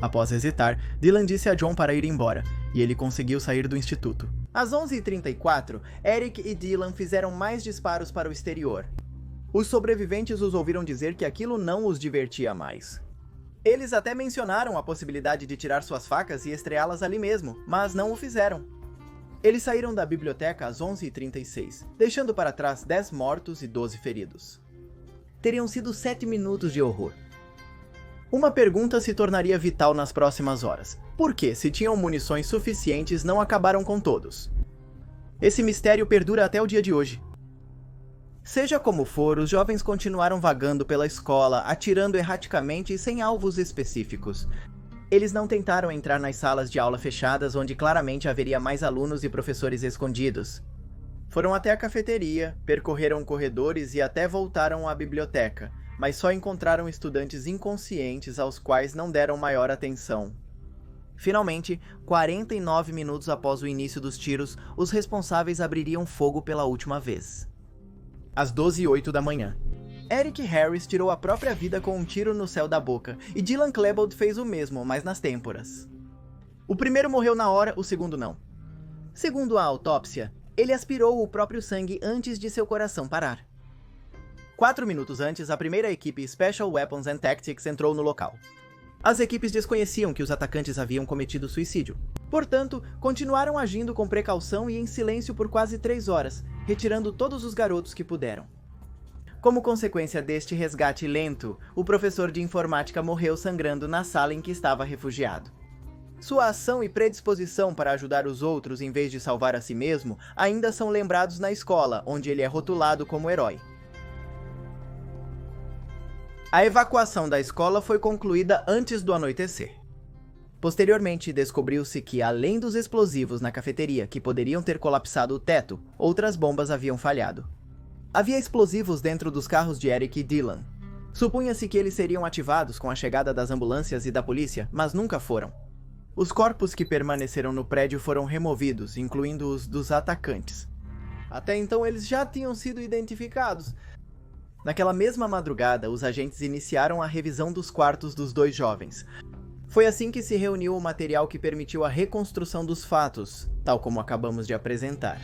Após hesitar, Dylan disse a John para ir embora, e ele conseguiu sair do instituto. Às 11h34, Eric e Dylan fizeram mais disparos para o exterior. Os sobreviventes os ouviram dizer que aquilo não os divertia mais. Eles até mencionaram a possibilidade de tirar suas facas e estreá-las ali mesmo, mas não o fizeram. Eles saíram da biblioteca às 11h36, deixando para trás 10 mortos e 12 feridos. Teriam sido 7 minutos de horror. Uma pergunta se tornaria vital nas próximas horas. Por que, se tinham munições suficientes, não acabaram com todos? Esse mistério perdura até o dia de hoje. Seja como for, os jovens continuaram vagando pela escola, atirando erraticamente e sem alvos específicos. Eles não tentaram entrar nas salas de aula fechadas, onde claramente haveria mais alunos e professores escondidos. Foram até a cafeteria, percorreram corredores e até voltaram à biblioteca, mas só encontraram estudantes inconscientes aos quais não deram maior atenção. Finalmente, 49 minutos após o início dos tiros, os responsáveis abririam fogo pela última vez. Às 12h08 da manhã. Eric Harris tirou a própria vida com um tiro no céu da boca, e Dylan Klebold fez o mesmo, mas nas têmporas. O primeiro morreu na hora, o segundo não. Segundo a autópsia, ele aspirou o próprio sangue antes de seu coração parar. 4 minutos antes, a primeira equipe Special Weapons and Tactics entrou no local. As equipes desconheciam que os atacantes haviam cometido suicídio. Portanto, continuaram agindo com precaução e em silêncio por quase 3 horas, retirando todos os garotos que puderam. Como consequência deste resgate lento, o professor de informática morreu sangrando na sala em que estava refugiado. Sua ação e predisposição para ajudar os outros em vez de salvar a si mesmo ainda são lembrados na escola, onde ele é rotulado como herói. A evacuação da escola foi concluída antes do anoitecer. Posteriormente, descobriu-se que, além dos explosivos na cafeteria que poderiam ter colapsado o teto, outras bombas haviam falhado. Havia explosivos dentro dos carros de Eric e Dylan. Supunha-se que eles seriam ativados com a chegada das ambulâncias e da polícia, mas nunca foram. Os corpos que permaneceram no prédio foram removidos, incluindo os dos atacantes. Até então eles já tinham sido identificados. Naquela mesma madrugada, os agentes iniciaram a revisão dos quartos dos 2 jovens. Foi assim que se reuniu o material que permitiu a reconstrução dos fatos, tal como acabamos de apresentar.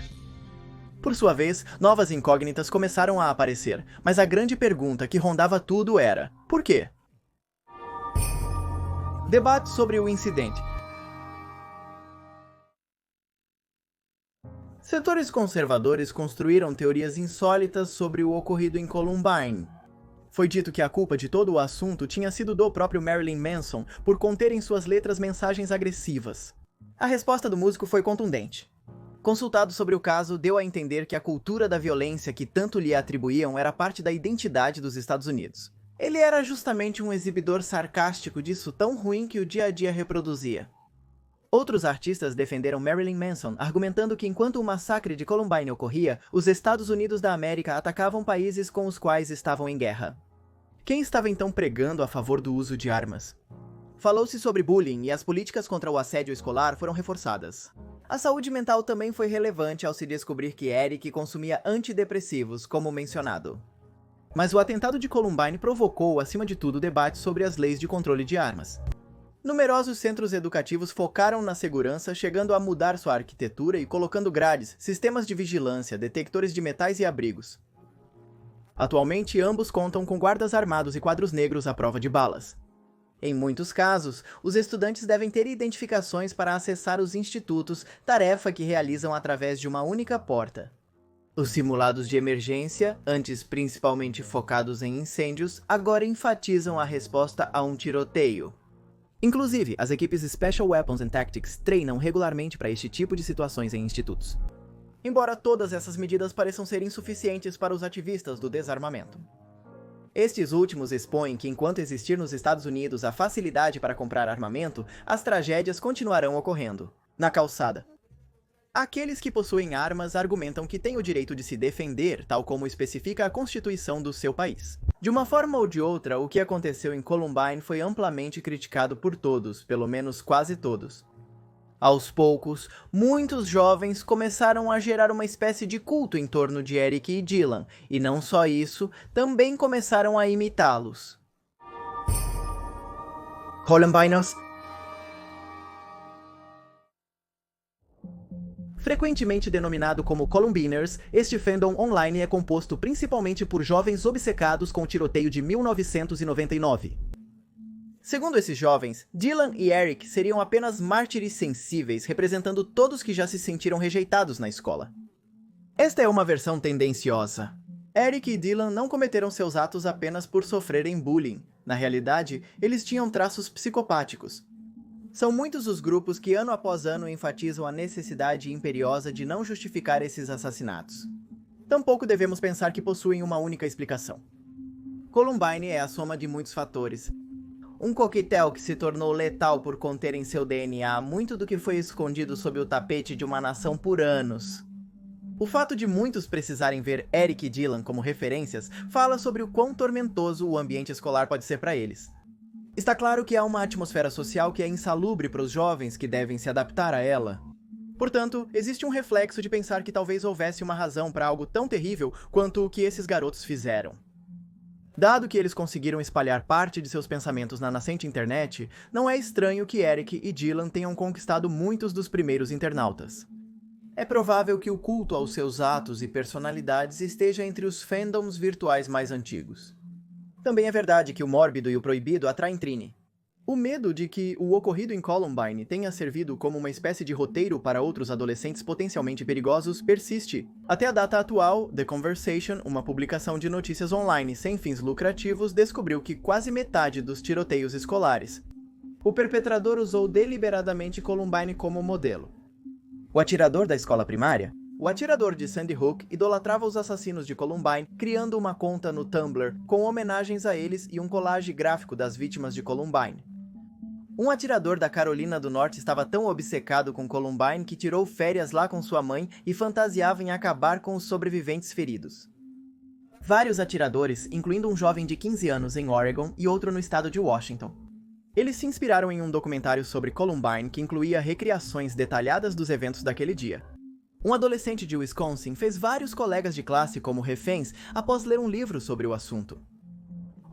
Por sua vez, novas incógnitas começaram a aparecer, mas a grande pergunta que rondava tudo era: por quê? Debate sobre o incidente. Setores conservadores construíram teorias insólitas sobre o ocorrido em Columbine. Foi dito que a culpa de todo o assunto tinha sido do próprio Marilyn Manson por conter em suas letras mensagens agressivas. A resposta do músico foi contundente. Consultado sobre o caso, deu a entender que a cultura da violência que tanto lhe atribuíam era parte da identidade dos Estados Unidos. Ele era justamente um exibidor sarcástico disso tão ruim que o dia a dia reproduzia. Outros artistas defenderam Marilyn Manson, argumentando que enquanto o massacre de Columbine ocorria, os Estados Unidos da América atacavam países com os quais estavam em guerra. Quem estava então pregando a favor do uso de armas? Falou-se sobre bullying e as políticas contra o assédio escolar foram reforçadas. A saúde mental também foi relevante ao se descobrir que Eric consumia antidepressivos, como mencionado. Mas o atentado de Columbine provocou, acima de tudo, debate sobre as leis de controle de armas. Numerosos centros educativos focaram na segurança, chegando a mudar sua arquitetura e colocando grades, sistemas de vigilância, detectores de metais e abrigos. Atualmente, ambos contam com guardas armados e quadros negros à prova de balas. Em muitos casos, os estudantes devem ter identificações para acessar os institutos, tarefa que realizam através de uma única porta. Os simulados de emergência, antes principalmente focados em incêndios, agora enfatizam a resposta a um tiroteio. Inclusive, as equipes Special Weapons and Tactics treinam regularmente para este tipo de situações em institutos. Embora todas essas medidas pareçam ser insuficientes para os ativistas do desarmamento. Estes últimos expõem que enquanto existir nos Estados Unidos a facilidade para comprar armamento, as tragédias continuarão ocorrendo. Na calçada. Aqueles que possuem armas argumentam que têm o direito de se defender, tal como especifica a Constituição do seu país. De uma forma ou de outra, o que aconteceu em Columbine foi amplamente criticado por todos, pelo menos quase todos. Aos poucos, muitos jovens começaram a gerar uma espécie de culto em torno de Eric e Dylan, e não só isso, também começaram a imitá-los. Columbinos. Frequentemente denominado como Columbiners, este fandom online é composto principalmente por jovens obcecados com o tiroteio de 1999. Segundo esses jovens, Dylan e Eric seriam apenas mártires sensíveis, representando todos que já se sentiram rejeitados na escola. Esta é uma versão tendenciosa. Eric e Dylan não cometeram seus atos apenas por sofrerem bullying. Na realidade, eles tinham traços psicopáticos. São muitos os grupos que ano após ano enfatizam a necessidade imperiosa de não justificar esses assassinatos. Tampouco devemos pensar que possuem uma única explicação. Columbine é a soma de muitos fatores. Um coquetel que se tornou letal por conter em seu DNA muito do que foi escondido sob o tapete de uma nação por anos. O fato de muitos precisarem ver Eric e Dylan como referências fala sobre o quão tormentoso o ambiente escolar pode ser para eles. Está claro que há uma atmosfera social que é insalubre para os jovens que devem se adaptar a ela. Portanto, existe um reflexo de pensar que talvez houvesse uma razão para algo tão terrível quanto o que esses garotos fizeram. Dado que eles conseguiram espalhar parte de seus pensamentos na nascente internet, não é estranho que Eric e Dylan tenham conquistado muitos dos primeiros internautas. É provável que o culto aos seus atos e personalidades esteja entre os fandoms virtuais mais antigos. Também é verdade que o mórbido e o proibido atraem Trini. O medo de que o ocorrido em Columbine tenha servido como uma espécie de roteiro para outros adolescentes potencialmente perigosos persiste. Até a data atual, The Conversation, uma publicação de notícias online sem fins lucrativos, descobriu que quase metade dos tiroteios escolares. O perpetrador usou deliberadamente Columbine como modelo. O atirador da escola primária? O atirador de Sandy Hook idolatrava os assassinos de Columbine, criando uma conta no Tumblr com homenagens a eles e um collage gráfico das vítimas de Columbine. Um atirador da Carolina do Norte estava tão obcecado com Columbine que tirou férias lá com sua mãe e fantasiava em acabar com os sobreviventes feridos. Vários atiradores, incluindo um jovem de 15 anos em Oregon e outro no estado de Washington. Eles se inspiraram em um documentário sobre Columbine que incluía recriações detalhadas dos eventos daquele dia. Um adolescente de Wisconsin fez vários colegas de classe como reféns após ler um livro sobre o assunto.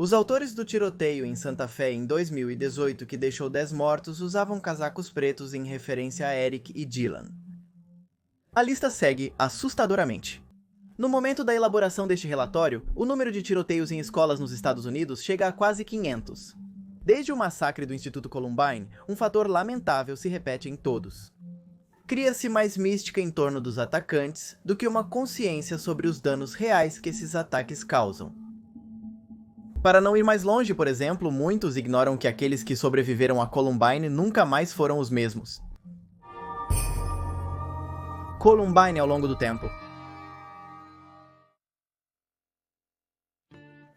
Os autores do tiroteio em Santa Fé em 2018 que deixou 10 mortos usavam casacos pretos em referência a Eric e Dylan. A lista segue assustadoramente. No momento da elaboração deste relatório, o número de tiroteios em escolas nos Estados Unidos chega a quase 500. Desde o massacre do Instituto Columbine, um fator lamentável se repete em todos. Cria-se mais mística em torno dos atacantes do que uma consciência sobre os danos reais que esses ataques causam. Para não ir mais longe, por exemplo, muitos ignoram que aqueles que sobreviveram a Columbine nunca mais foram os mesmos. Columbine ao longo do tempo.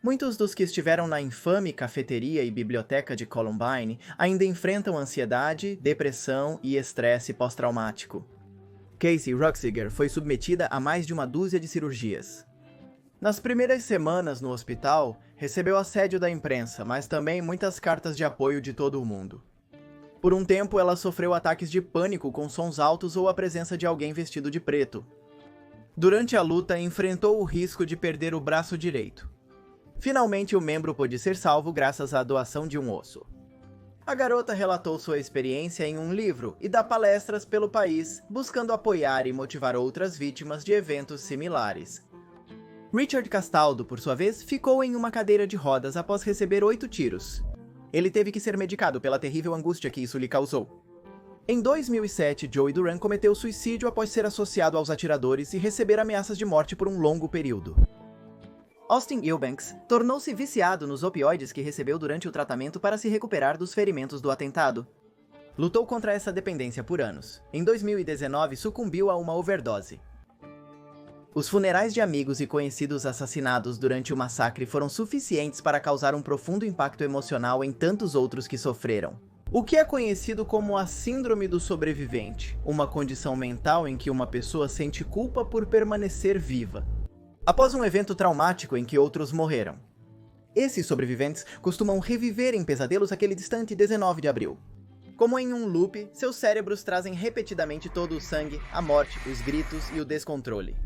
Muitos dos que estiveram na infame cafeteria e biblioteca de Columbine ainda enfrentam ansiedade, depressão e estresse pós-traumático. Casey Ruxiger foi submetida a mais de uma dúzia de cirurgias. Nas primeiras semanas no hospital, recebeu assédio da imprensa, mas também muitas cartas de apoio de todo o mundo. Por um tempo, ela sofreu ataques de pânico com sons altos ou a presença de alguém vestido de preto. Durante a luta, enfrentou o risco de perder o braço direito. Finalmente, o membro pôde ser salvo graças à doação de um osso. A garota relatou sua experiência em um livro e dá palestras pelo país, buscando apoiar e motivar outras vítimas de eventos similares. Richard Castaldo, por sua vez, ficou em uma cadeira de rodas após receber 8 tiros. Ele teve que ser medicado pela terrível angústia que isso lhe causou. Em 2007, Joey Duran cometeu suicídio após ser associado aos atiradores e receber ameaças de morte por um longo período. Austin Eubanks tornou-se viciado nos opioides que recebeu durante o tratamento para se recuperar dos ferimentos do atentado. Lutou contra essa dependência por anos. Em 2019, sucumbiu a uma overdose. Os funerais de amigos e conhecidos assassinados durante o massacre foram suficientes para causar um profundo impacto emocional em tantos outros que sofreram. O que é conhecido como a Síndrome do Sobrevivente, uma condição mental em que uma pessoa sente culpa por permanecer viva, após um evento traumático em que outros morreram. Esses sobreviventes costumam reviver em pesadelos aquele distante 19 de abril. Como em um loop, seus cérebros trazem repetidamente todo o sangue, a morte, os gritos e o descontrole.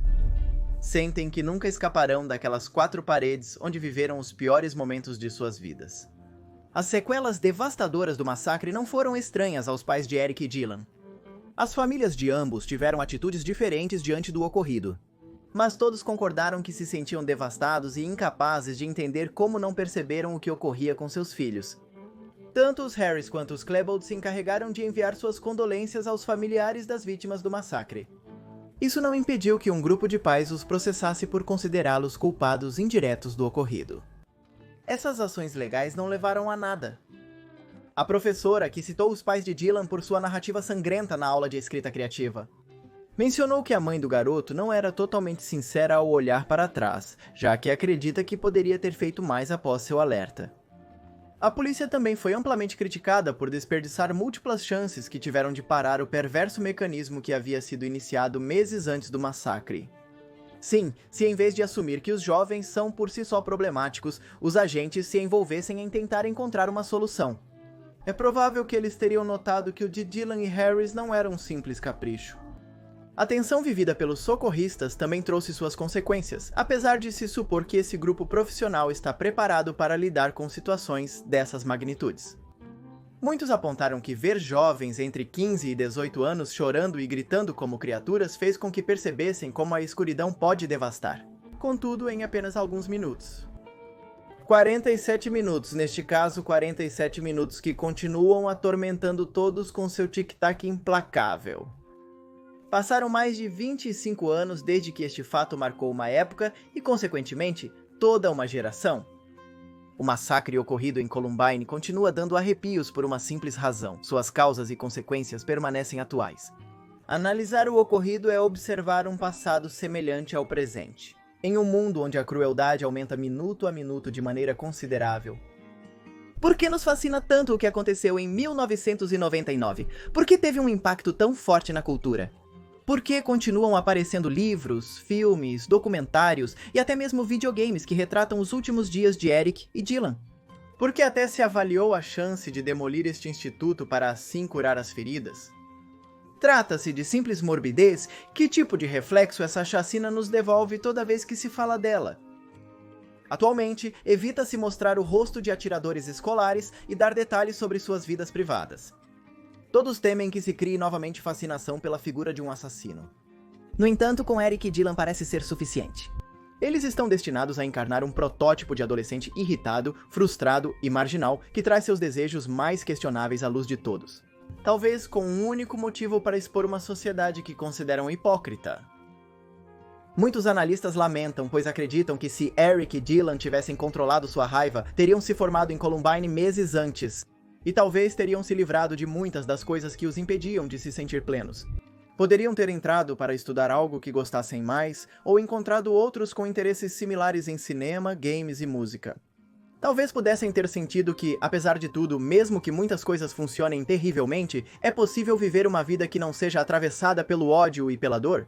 Sentem que nunca escaparão daquelas 4 paredes onde viveram os piores momentos de suas vidas. As sequelas devastadoras do massacre não foram estranhas aos pais de Eric e Dylan. As famílias de ambos tiveram atitudes diferentes diante do ocorrido, mas todos concordaram que se sentiam devastados e incapazes de entender como não perceberam o que ocorria com seus filhos. Tanto os Harris quanto os Klebold se encarregaram de enviar suas condolências aos familiares das vítimas do massacre. Isso não impediu que um grupo de pais os processasse por considerá-los culpados indiretos do ocorrido. Essas ações legais não levaram a nada. A professora, que citou os pais de Dylan por sua narrativa sangrenta na aula de escrita criativa. Mencionou que a mãe do garoto não era totalmente sincera ao olhar para trás, já que acredita que poderia ter feito mais após seu alerta. A polícia também foi amplamente criticada por desperdiçar múltiplas chances que tiveram de parar o perverso mecanismo que havia sido iniciado meses antes do massacre. Sim, se em vez de assumir que os jovens são por si só problemáticos, os agentes se envolvessem em tentar encontrar uma solução. É provável que eles teriam notado que o de Dylan e Harris não era um simples capricho. A tensão vivida pelos socorristas também trouxe suas consequências, apesar de se supor que esse grupo profissional está preparado para lidar com situações dessas magnitudes. Muitos apontaram que ver jovens entre 15 e 18 anos chorando e gritando como criaturas fez com que percebessem como a escuridão pode devastar. Contudo, em apenas alguns minutos. 47 minutos, neste caso 47 minutos que continuam atormentando todos com seu tic-tac implacável. Passaram mais de 25 anos desde que este fato marcou uma época e, consequentemente, toda uma geração. O massacre ocorrido em Columbine continua dando arrepios por uma simples razão: suas causas e consequências permanecem atuais. Analisar o ocorrido é observar um passado semelhante ao presente. Em um mundo onde a crueldade aumenta minuto a minuto de maneira considerável. Por que nos fascina tanto o que aconteceu em 1999? Por que teve um impacto tão forte na cultura? Por que continuam aparecendo livros, filmes, documentários e até mesmo videogames que retratam os últimos dias de Eric e Dylan? Por que até se avaliou a chance de demolir este instituto para assim curar as feridas? Trata-se de simples morbidez? Que tipo de reflexo essa chacina nos devolve toda vez que se fala dela? Atualmente, evita-se mostrar o rosto de atiradores escolares e dar detalhes sobre suas vidas privadas. Todos temem que se crie novamente fascinação pela figura de um assassino. No entanto, com Eric e Dylan parece ser suficiente. Eles estão destinados a encarnar um protótipo de adolescente irritado, frustrado e marginal que traz seus desejos mais questionáveis à luz de todos. Talvez com um único motivo para expor uma sociedade que consideram hipócrita. Muitos analistas lamentam, pois acreditam que se Eric e Dylan tivessem controlado sua raiva, teriam se formado em Columbine meses antes. E talvez teriam se livrado de muitas das coisas que os impediam de se sentir plenos. Poderiam ter entrado para estudar algo que gostassem mais, ou encontrado outros com interesses similares em cinema, games e música. Talvez pudessem ter sentido que, apesar de tudo, mesmo que muitas coisas funcionem terrivelmente, é possível viver uma vida que não seja atravessada pelo ódio e pela dor.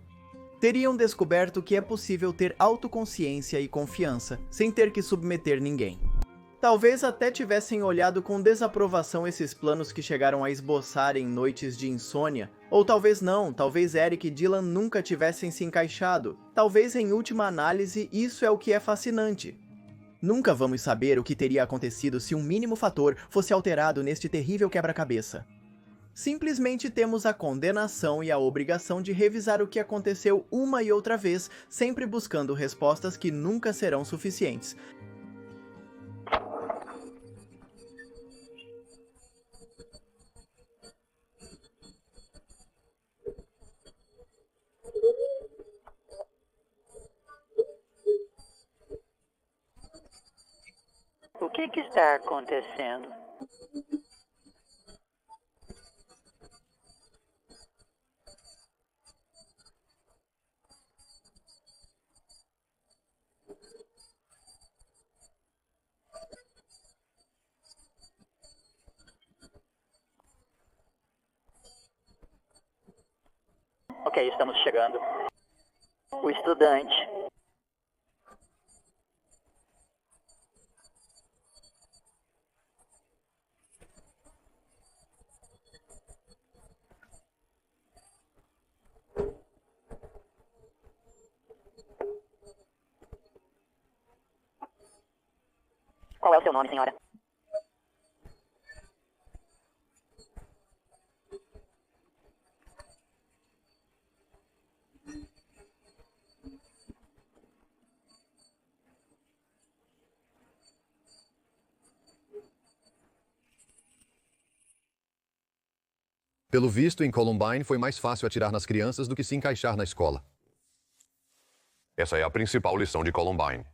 Teriam descoberto que é possível ter autoconsciência e confiança, sem ter que submeter ninguém. Talvez até tivessem olhado com desaprovação esses planos que chegaram a esboçar em noites de insônia. Ou talvez não, talvez Eric e Dylan nunca tivessem se encaixado. Talvez em última análise isso é o que é fascinante. Nunca vamos saber o que teria acontecido se um mínimo fator fosse alterado neste terrível quebra-cabeça. Simplesmente temos a condenação e a obrigação de revisar o que aconteceu uma e outra vez, sempre buscando respostas que nunca serão suficientes. O que está acontecendo? Ok, estamos chegando. O estudante. Qual é o seu nome, senhora? Pelo visto, em Columbine foi mais fácil atirar nas crianças do que se encaixar na escola. Essa é a principal lição de Columbine.